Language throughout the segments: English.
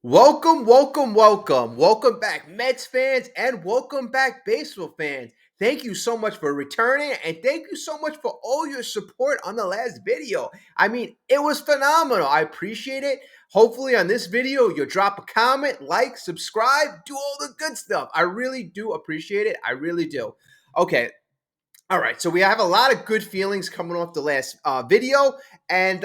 Welcome, welcome, welcome. Welcome back, Mets fans, and welcome back, baseball fans. Thank you so much for returning, and thank you so much for all your support on the last video. I mean, it was phenomenal. I appreciate it. Hopefully, on this video, you'll drop a comment, like, subscribe, do all the good stuff. I really do appreciate it. I really do. Okay, all right, so we have a lot of good feelings coming off the last video, and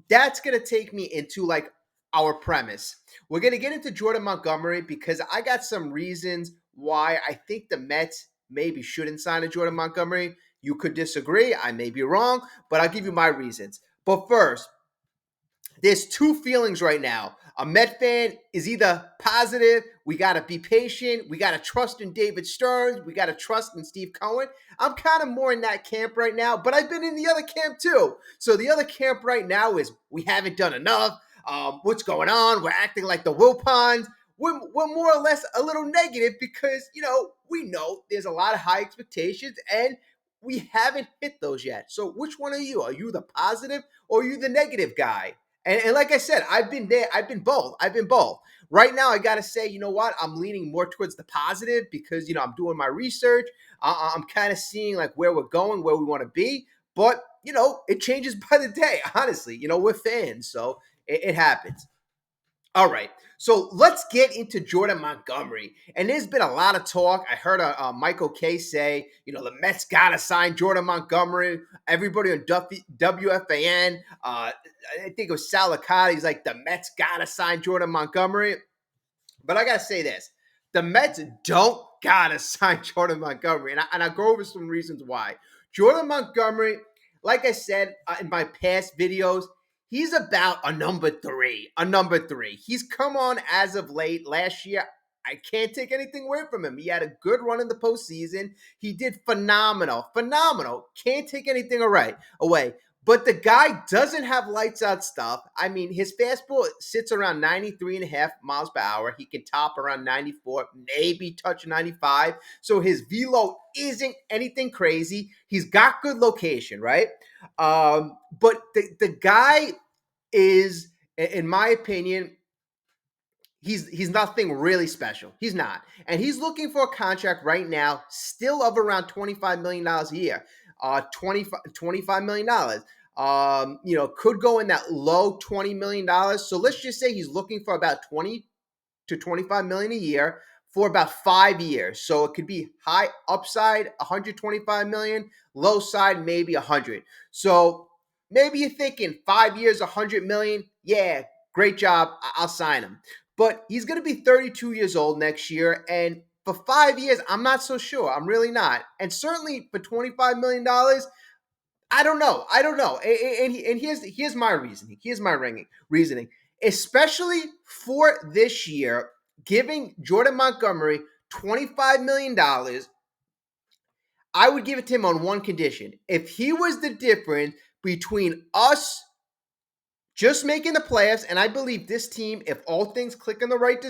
that's gonna take me into like our premise. We're gonna get into Jordan Montgomery because I got some reasons why I think the Mets maybe shouldn't sign a Jordan Montgomery. You could disagree, I may be wrong, but I'll give you my reasons. But first, there's two feelings right now. A Met fan is either positive, we got to be patient, we got to trust in David Stearns, we got to trust in Steve Cohen. I'm kind of more in that camp right now, but I've been in the other camp too. So the other camp right now is we haven't done enough. What's going on? We're acting like the Wilpons. We're more or less a little negative because, we know there's a lot of high expectations and we haven't hit those yet. So which one are you? Are you the positive or are you the negative guy? And like I said, I've been there. I've been both. Right now, I got to say, you know what? I'm leaning more towards the positive because, I'm doing my research. I'm kind of seeing like where we're going, where we want to be. But, it changes by the day, honestly. We're fans, so it happens. All right, so let's get into Jordan Montgomery. And there's been a lot of talk. I heard Michael K say, the Mets got to sign Jordan Montgomery. Everybody on WFAN, I think it was Salicati, he's like, the Mets got to sign Jordan Montgomery. But I got to say this. The Mets don't got to sign Jordan Montgomery. And I'll go over some reasons why. Jordan Montgomery, like I said in my past videos, he's about a number three. He's come on as of late. Last year, I can't take anything away from him. He had a good run in the postseason. He did phenomenal. Can't take anything away. But the guy doesn't have lights out stuff. I mean, his fastball sits around 93.5 miles per hour. He can top around 94, maybe touch 95. So his velo isn't anything crazy. He's got good location, right? But the guy is, in my opinion, he's nothing really special. He's not. And he's looking for a contract right now, still of around $25 million a year. $25 million. Could go in that low $20 million. So let's just say he's looking for about 20 to 25 million a year for about 5 years. So it could be high upside 125 million, low side maybe 100. So maybe you're thinking 5 years, 100 million. Yeah, great job. I'll sign him. But he's going to be 32 years old next year. And for 5 years, I'm not so sure. I'm really not. And certainly for $25 million, I don't know. And here's my reasoning. Reasoning. Especially for this year, giving Jordan Montgomery $25 million, I would give it to him on one condition. If he was the difference between us just making the playoffs, and I believe this team, if all things click in the right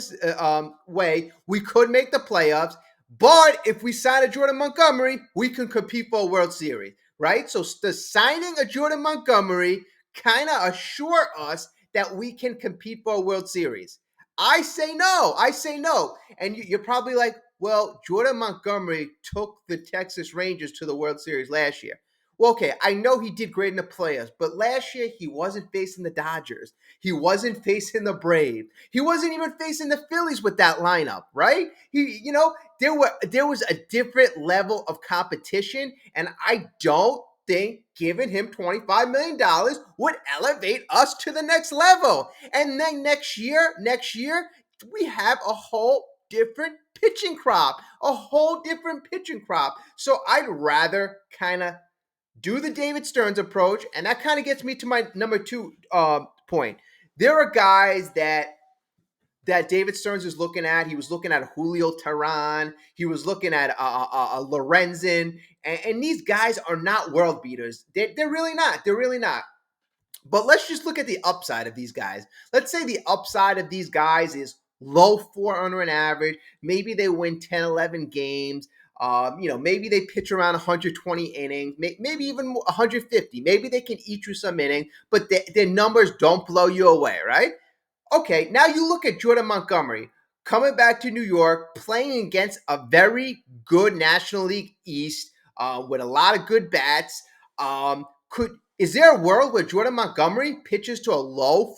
way, we could make the playoffs. But if we sign a Jordan Montgomery, we can compete for a World Series, right? So the signing of Jordan Montgomery kind of assure us that we can compete for a World Series. I say no. And you're probably like, well, Jordan Montgomery took the Texas Rangers to the World Series last year. Well, okay, I know he did great in the playoffs, but last year he wasn't facing the Dodgers. He wasn't facing the Braves. He wasn't even facing the Phillies with that lineup, right? There was a different level of competition, and I don't think giving him $25 million would elevate us to the next level. And then next year, we have a whole different pitching crop. So I'd rather kind of do the David Stearns approach, and that kind of gets me to my number two point. There are guys that David Stearns is looking at. He was looking at Julio Teheran. He was looking at Lorenzen, and these guys are not world beaters. They're really not. But let's just look at the upside of these guys. Let's say the upside of these guys is low 400 average. Maybe they win 10, 11 games. Maybe they pitch around 120 innings, maybe even 150. Maybe they can eat you some innings, but their numbers don't blow you away, right? Okay, now you look at Jordan Montgomery coming back to New York, playing against a very good National League East with a lot of good bats. Could is there a world where Jordan Montgomery pitches to a low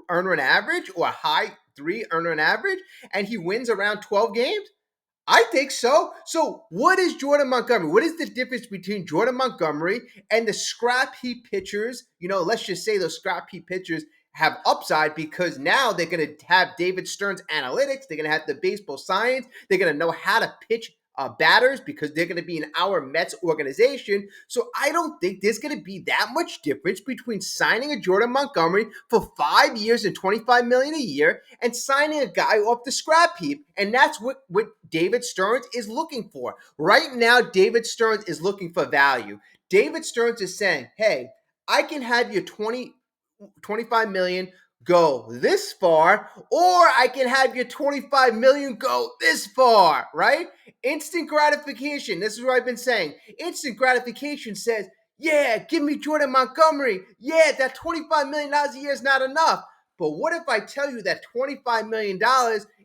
earner and average or a high three earner and average, and he wins around 12 games? I think so. So, what is Jordan Montgomery? What is the difference between Jordan Montgomery and the scrap heap pitchers? Let's just say those scrap heap pitchers have upside because now they're going to have David Stern's analytics. They're going to have the baseball science. They're going to know how to pitch batters because they're going to be in our Mets organization. So I don't think there's going to be that much difference between signing a Jordan Montgomery for 5 years and $25 million a year and signing a guy off the scrap heap. And that's what David Stearns is looking for. Right now, David Stearns is looking for value. David Stearns is saying, hey, I can have you 25 million go this far, or I can have your 25 million go this far, right? Instant gratification. This is what I've been saying. Instant gratification says, yeah, give me Jordan Montgomery. Yeah, that $25 million a year is not enough. But what if I tell you that $25 million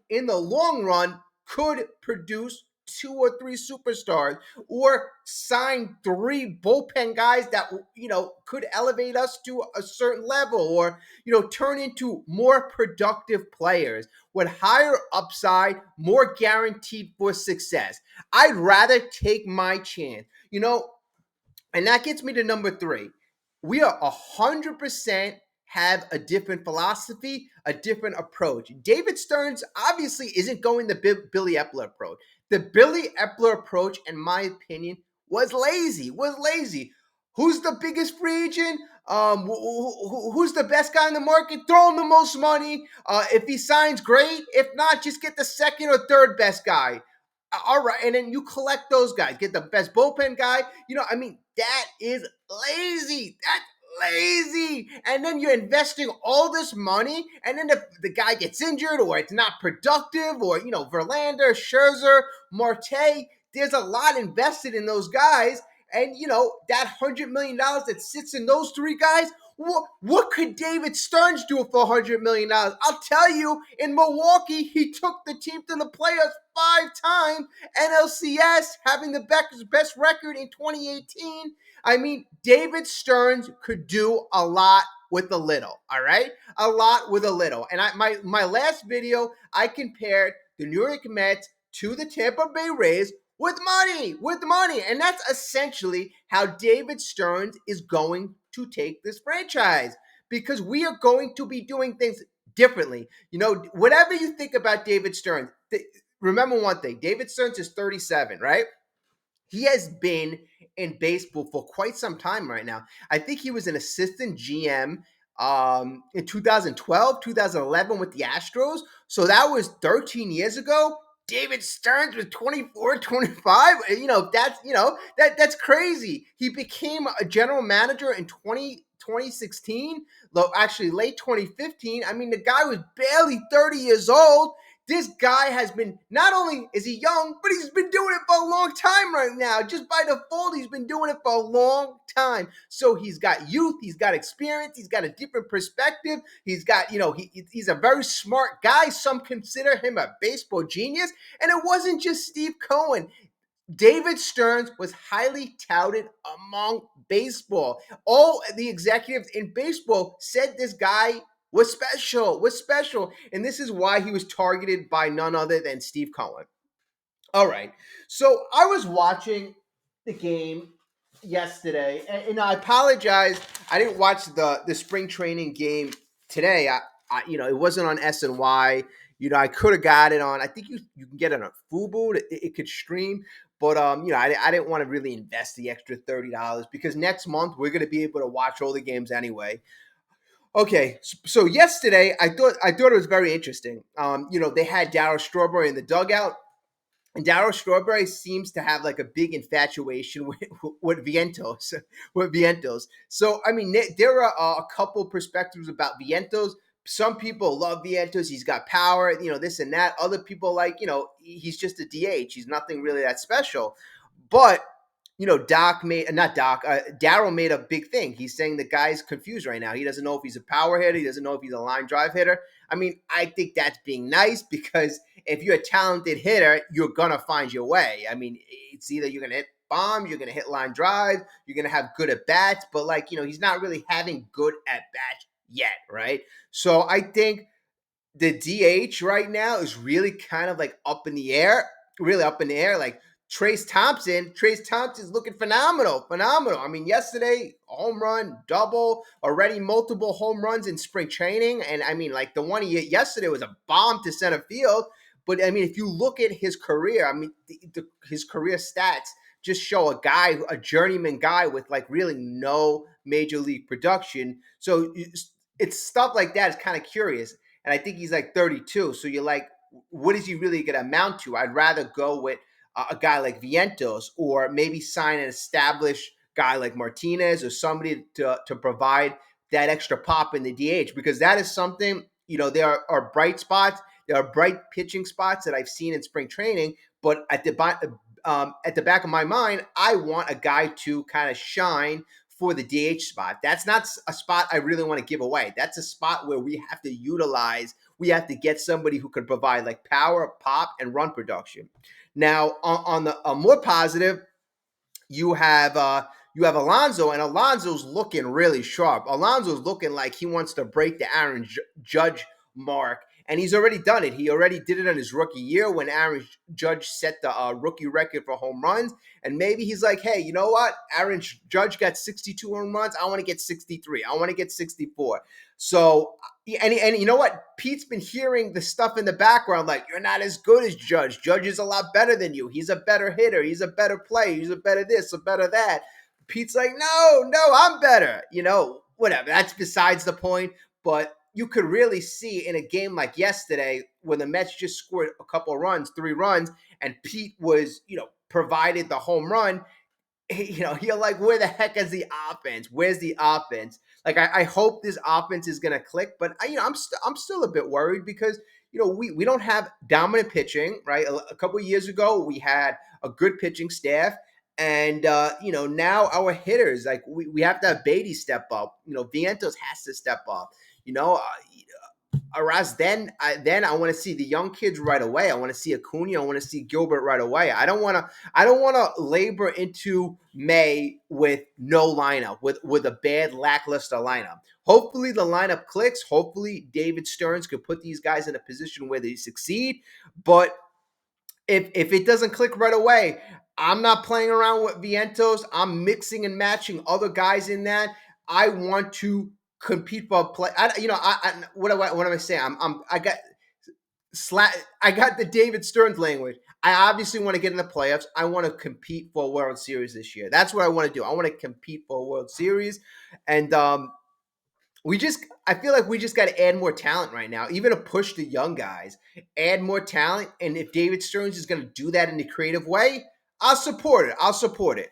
in the long run could produce two or three superstars or sign three bullpen guys that could elevate us to a certain level or turn into more productive players with higher upside, more guaranteed for success? I'd rather take my chance. And that gets me to number three. We are 100% have a different philosophy, a different approach. David Stearns obviously isn't going the Billy Epler approach. The Billy Epler approach, in my opinion, was lazy. Who's the biggest free agent? Who's the best guy in the market? Throw him the most money. If he signs, great. If not, just get the second or third best guy. All right, and then you collect those guys. Get the best bullpen guy. That is lazy. That's lazy. And then you're investing all this money, and then the guy gets injured or it's not productive, or Verlander, Scherzer, Marte. There's a lot invested in those guys, and that $100 million that sits in those three guys. What could David Stearns do for $100 million? I'll tell you, in Milwaukee, he took the team to the playoffs 5 times, NLCS, having the best record in 2018. David Stearns could do a lot with a little, all right? A lot with a little. And my last video, I compared the New York Mets to the Tampa Bay Rays with money. And that's essentially how David Stearns is going to take this franchise, because we are going to be doing things differently. Whatever you think about David Stearns, remember one thing. David Stearns is 37, right? He has been in baseball for quite some time right now. I think he was an assistant GM in 2012, 2011 with the Astros. So that was 13 years ago. David Stearns was 24, 25. That's crazy. He became a general manager in 2016, actually late 2015. The guy was barely 30 years old. This guy has been, not only is he young, but he's been doing it for a long time right now. Just by default, he's been doing it for a long time. So he's got youth, he's got experience, he's got a different perspective. He's got, he's a very smart guy. Some consider him a baseball genius. And it wasn't just Steve Cohen. David Stearns was highly touted among baseball. All the executives in baseball said this guy was special. And this is why he was targeted by none other than Steve Cohen. All right. So I was watching the game yesterday, and I apologize. I didn't watch the spring training game today. It wasn't on SNY. I could have got it on. I think you can get it on Fubo. It could stream. But I didn't want to really invest the extra $30 because next month we're going to be able to watch all the games anyway. Okay, so yesterday I thought it was very interesting. They had Darryl Strawberry in the dugout, and Darryl Strawberry seems to have like a big infatuation with Vientos, So there are a couple perspectives about Vientos. Some people love Vientos. He's got power, this and that. Other people he's just a DH. He's nothing really that special. But Doc made not Doc, Daryl made a big thing. He's saying the guy's confused right now. He doesn't know if he's a power hitter. He doesn't know if he's a line drive hitter. I mean, I think that's being nice because if you're a talented hitter, you're gonna find your way. I mean, it's either you're gonna hit bombs, you're gonna hit line drive, you're gonna have good at bats, but like he's not really having good at bats yet, right? So I think the DH right now is really kind of like up in the air, really up in the air. Like Trace Thompson's looking phenomenal, phenomenal. I mean, yesterday, home run, double, already multiple home runs in spring training. And I mean, like the one he hit yesterday was a bomb to center field. But I mean, if you look at his career, I mean, his career stats just show a journeyman guy with like really no major league production. So it's stuff like that is kind of curious. And I think he's like 32. So you're like, what is he really going to amount to? I'd rather go with a guy like Vientos or maybe sign an established guy like Martinez or somebody to provide that extra pop in the DH because that is something, there are bright spots. There are bright pitching spots that I've seen in spring training, but at the back of my mind, I want a guy to kind of shine for the DH spot. That's not a spot I really want to give away. That's a spot where we have to we have to get somebody who can provide like power, pop, and run production. Now, on the more positive, you have Alonso, and Alonso's looking really sharp. Alonso's looking like he wants to break the Aaron Judge mark, and he's already done it. He already did it in his rookie year when Aaron Judge set the rookie record for home runs. And maybe he's like, hey, you know what? Aaron Judge got 62 home runs. I want to get 63. I want to get 64. So, and you know what? Pete's been hearing the stuff in the background like, you're not as good as Judge. Judge is a lot better than you. He's a better hitter. He's a better player. He's a better this, a better that. Pete's like, no, I'm better. Whatever. That's besides the point. But you could really see in a game like yesterday when the Mets just scored a couple of runs, 3 runs, and Pete was, provided the home run. You're like, where the heck is the offense? Where's the offense? Like, I hope this offense is going to click, but I'm still a bit worried because we don't have dominant pitching, right? A couple of years ago, we had a good pitching staff. And, now our hitters, like we have to have Beatty step up. Vientos has to step up. Or else then I want to see the young kids right away. I want to see Acuna. I want to see Gilbert right away. I don't want to labor into May with no lineup, with a bad lackluster lineup. Hopefully the lineup clicks. Hopefully David Stearns could put these guys in a position where they succeed. But if it doesn't click right away, I'm not playing around with Vientos. I'm mixing and matching other guys in that. I want to compete for a play. What am I saying? I got the David Stearns language. I obviously want to get in the playoffs. I want to compete for a World Series this year. That's what I want to do. I want to compete for a World Series, and I feel like we just got to add more talent right now, even to push the young guys, add more talent. And if David Stearns is going to do that in a creative way, I'll support it.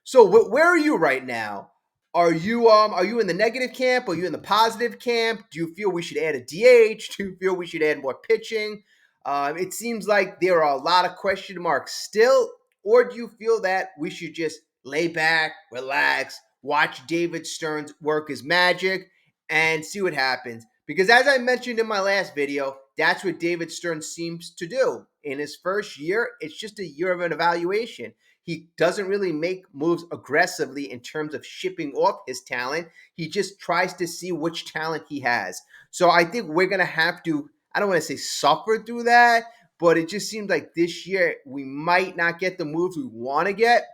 So where are you right now? Are you in the negative camp? Are you in the positive camp? Do you feel we should add a DH? Do you feel we should add more pitching? It seems like there are a lot of question marks still. Or do you feel that we should just lay back, relax, watch David Stearns work his magic, and see what happens? Because as I mentioned in my last video, that's what David Stearns seems to do. In his first year, it's just a year of an evaluation. He doesn't really make moves aggressively in terms of shipping off his talent. He just tries to see which talent he has. So I think we're going to have to, I don't want to say suffer through that, but it just seems like this year we might not get the moves we want to get.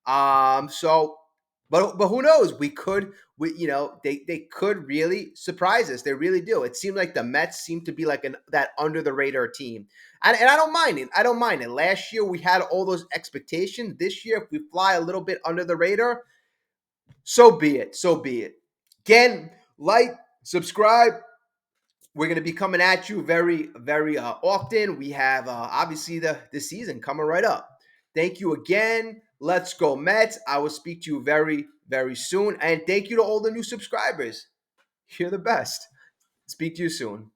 But who knows? They could really surprise us. They really do. It seemed like the Mets seem to be like that under the radar team, and I don't mind it. I don't mind it. Last year we had all those expectations. This year, if we fly a little bit under the radar, so be it. So be it. Again, like, subscribe. We're going to be coming at you very, very often. We have obviously the season coming right up. Thank you again. Let's go Mets. I will speak to you very, very soon. And thank you to all the new subscribers. You're the best. Speak to you soon.